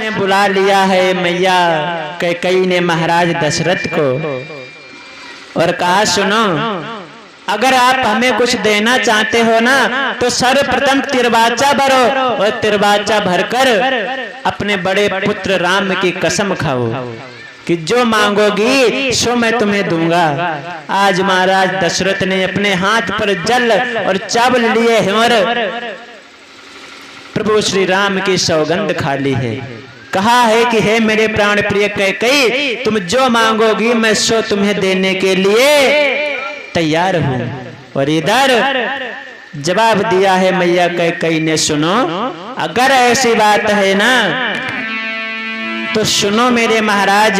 में बुला लिया है मैया कैकेयी ने महाराज दशरथ को और कहा सुनो, अगर आप हमें कुछ देना चाहते हो ना तो सर्वप्रथम तिरबाचा भरो और तिरबाचा भरकर अपने बड़े पुत्र राम की कसम खाओ कि जो मांगोगी सो मैं तुम्हें दूंगा। आज महाराज दशरथ ने अपने हाथ पर जल और चावल लिए हैं और प्रभु श्री राम की सौगंध खा ली है। कहा है कि हे मेरे प्राण प्रिय कैकेयी, तुम जो मांगोगी मैं सो तुम्हें देने के लिए तैयार हूं। और इधर जवाब दिया है मैया कैकेयी ने, सुनो, अगर ऐसी बात है ना तो सुनो मेरे महाराज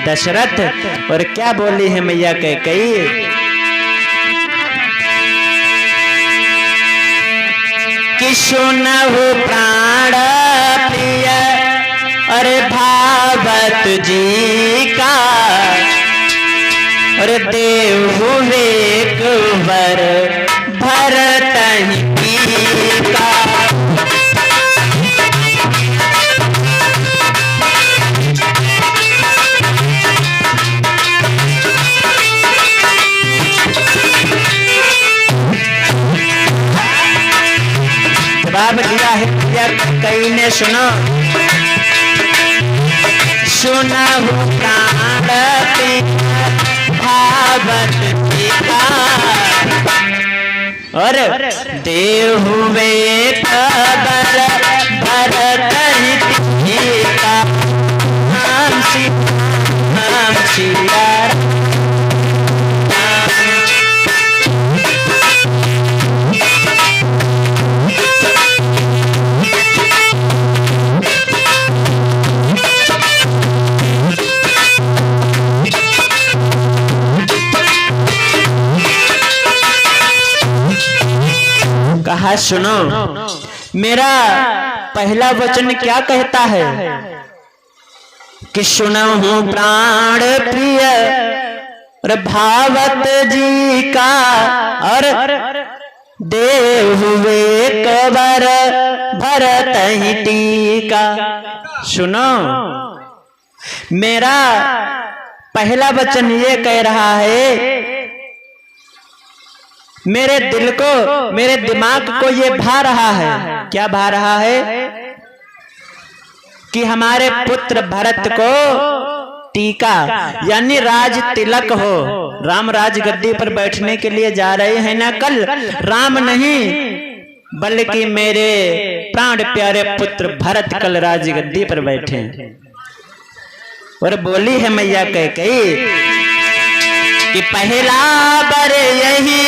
दशरथ। और क्या बोली है मैया कैकेयी, कि सुनहु प्राण प्रिय अरे भावत जी का और देहु वेक वर भरतहि का। जवाब दिया है कैकेयी ने, सुनो, सुनहु प्राण भावत पिता और देहु वेक वर भरतहि का। नाम सिया कहा सुनो, मेरा पहला वचन क्या कहता है कि सुनहु प्राण प्रिय और भावत जी का और देहु वेक वर भरतहि टीका। सुनो, मेरा पहला वचन ये कह रहा है, मेरे दिल को मेरे दिमाग को ये भा रहा है। क्या भा रहा है कि हमारे पुत्र भरत को टीका यानी राज तिलक हो। राम राज गद्दी पर बैठने के लिए जा रहे हैं ना कल, राम नहीं बल्कि मेरे प्राण प्यारे पुत्र भरत कल राज गद्दी पर बैठे। और बोली है मैया कैकेयी कि पहला बर यही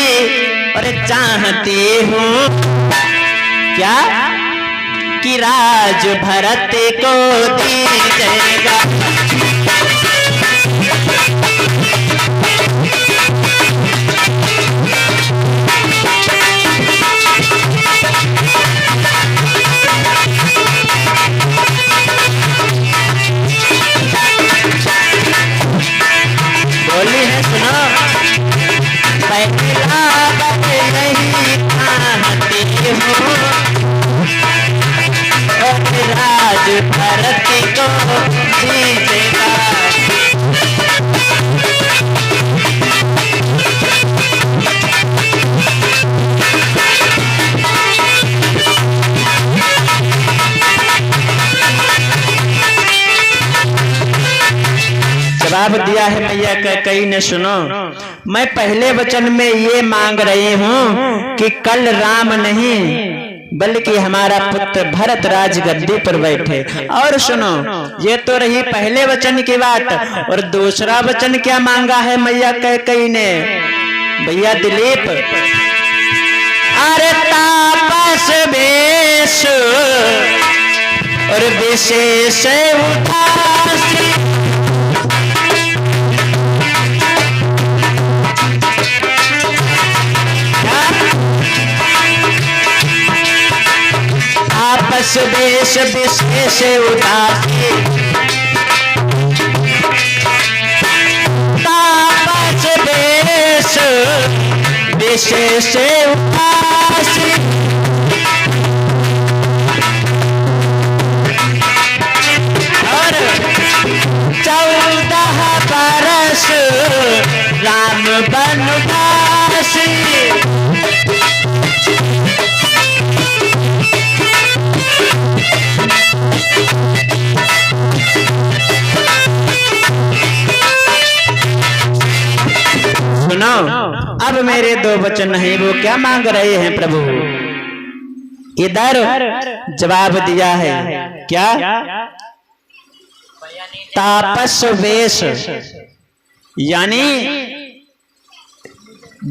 और चाहती हूँ क्या कि राज भरत को दीजिएगा। बोली है सुनो, पहला बर नहीं चाहती हूँ और राज भरत को दीजिएगा। जवाब दिया है मैया कैकेयी ने, सुनो, मैं पहले वचन में ये मांग रही हूँ कि कल राम नहीं बल्कि हमारा पुत्र भरत राज गद्दी पर बैठे। और सुनो, ये तो रही पहले वचन की बात। और दूसरा वचन क्या मांगा है मैया कैकेयी ने, भैया दिलीप, अरे तापस वेश और विशेष उदासी आपस देश विशेष उदासी तापस देश विशेष उदासी मेरे दो वचन हैं, वो क्या मांग रहे हैं प्रभु? इधर जवाब दिया है क्या? तापस वेश, यानी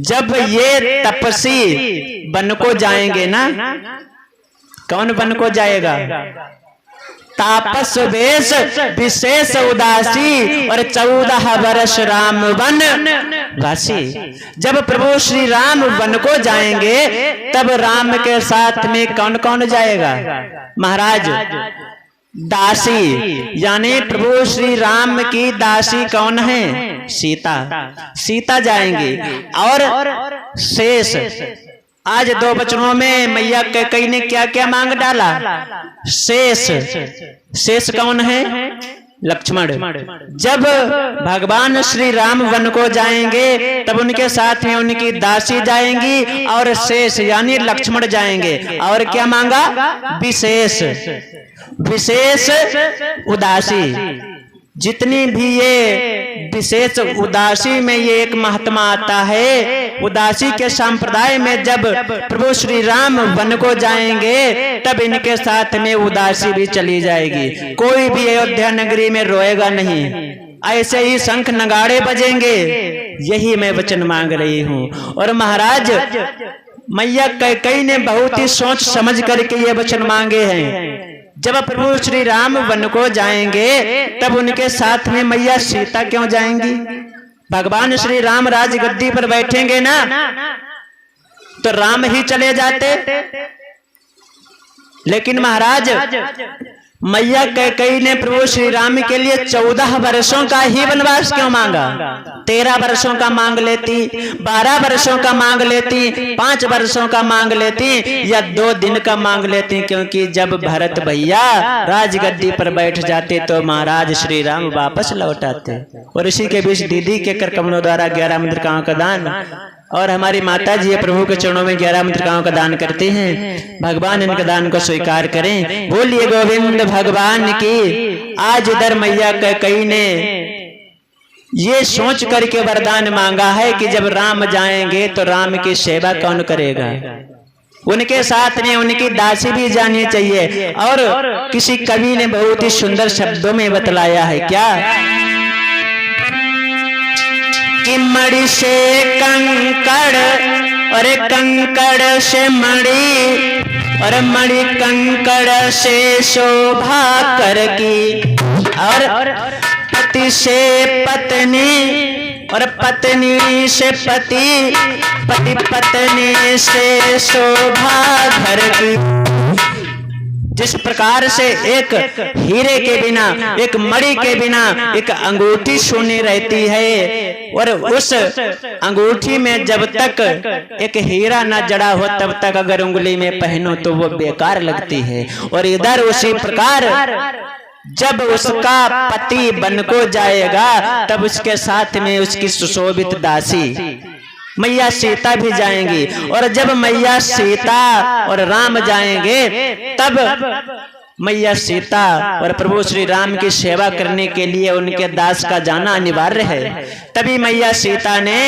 जब ये तपसी बन को जाएंगे ना, कौन बन को जाएगा? तापस वेश विशेष उदासी और 14 वर्ष राम वन वासी। जब प्रभु श्री राम वन को जाएंगे तब राम के साथ में कौन कौन जाएगा महाराज? दासी, यानी प्रभु श्री राम की दासी कौन है? सीता। सीता जाएंगी। और शेष, आज दो वचनों में मैया कैकेयी ने क्या क्या मांग डाला? शेष। शेष कौन है? लक्ष्मण। जब भगवान श्री राम वन को जाएंगे तब उनके साथ में उनकी दासी जाएंगी और शेष यानी लक्ष्मण जाएंगे। और क्या मांगा? विशेष। विशेष उदासी। जितनी भी ये विशेष उदासी में ये एक महात्मा आता है, उदासी के संप्रदाय में जब प्रभु श्री राम वन को जाएंगे तब इनके साथ में उदासी भी चली जाएगी। कोई भी अयोध्या नगरी में रोएगा नहीं, ऐसे ही शंख नगाड़े बजेंगे। यही मैं वचन मांग रही हूँ। और महाराज मैया कैकेयी ने बहुत ही सोच समझ करके ये वचन मांगे हैं। जब प्रभु श्री राम वन को जाएंगे तब उनके साथ में मैया सीता क्यों जाएंगी? भगवान श्री राम राज गद्दी पर बैठेंगे ना तो राम ही चले जाते। लेकिन महाराज मैया कैकेयी ने प्रभु श्री राम के लिए 14 वर्षों का ही वनवास क्यों मांगा? 13 वर्षों का मांग लेती, 12 वर्षों का मांग लेती, 5 वर्षों का मांग लेती या 2 दिन का मांग लेती। क्योंकि जब भरत भैया राजगद्दी पर बैठ जाते तो महाराज श्री राम वापस लौट आते। और इसी के बीच दीदी के कर कमलों द्वारा 11 मुद्रिकाओं का दान, और हमारी माता जी प्रभु के चरणों में 11 मुद्रिकाओं का दान करते हैं। भगवान इनके दान को स्वीकार करें। बोलिए गोविंद भगवान की। आज इधर मैया कैकेयी ने ये सोच करके वरदान मांगा है कि जब राम जाएंगे तो राम की सेवा कौन करेगा? उनके साथ में उनकी दासी भी जानी चाहिए। और किसी कवि ने बहुत ही सुंदर शब्दों में बतलाया है क्या? कि मणि से कंकड़ और कंकड़ से मणि और मणि कंकड़ से शोभा कर की, और पति से पत्नी और पत्नी से पति, पति पत्नी से शोभा घर की। जिस प्रकार से एक हीरे के बिना, एक मणि के बिना एक अंगूठी सोनी रहती है, और उस अंगूठी में जब तक एक हीरा न जड़ा हो तब तक अगर उंगली में पहनो तो वो बेकार लगती है। और इधर उसी प्रकार जब उसका पति बन को जाएगा तब उसके साथ में उसकी सुशोभित दासी मैया सीता भी जाएंगी। और जब मैया सीता और राम जाएंगे तब मैया सीता और प्रभु श्री राम की सेवा करने के लिए उनके दास का जाना अनिवार्य है। तभी मैया सीता ने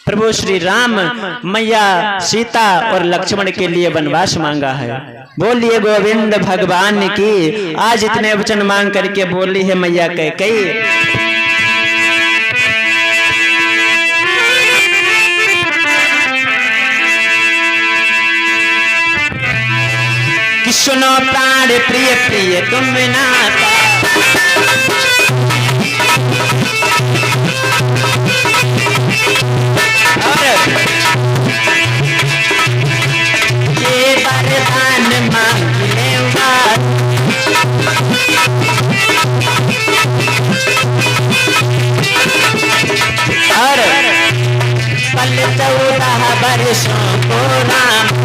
प्रभु श्री राम, मैया सीता और लक्ष्मण के लिए वनवास मांगा है। बोलिए गोविंद भगवान की। आज इतने वचन मांग करके बोली है मैया कैकेयी। सुनो प्राण प्रिय प्रिय तुम नाता, ये वरदान मांग ले और पल 14 वर्षों को राम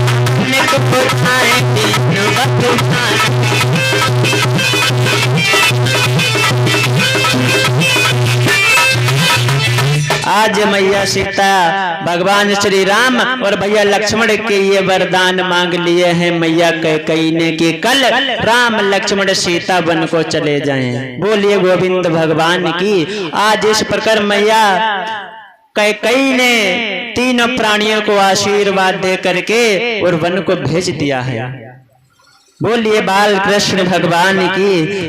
आज मैया सीता, भगवान श्री राम और भैया लक्ष्मण के ये वरदान मांग लिए हैं मैया कैकेयी ने कि कल राम लक्ष्मण सीता वन को चले जाएं। बोलिए गोविंद भगवान की। आज इस प्रकार मैया कैकेयी ने तीनों प्राणियों को आशीर्वाद दे करके और वन को भेज दिया है। बोलिए बाल कृष्ण भगवान की।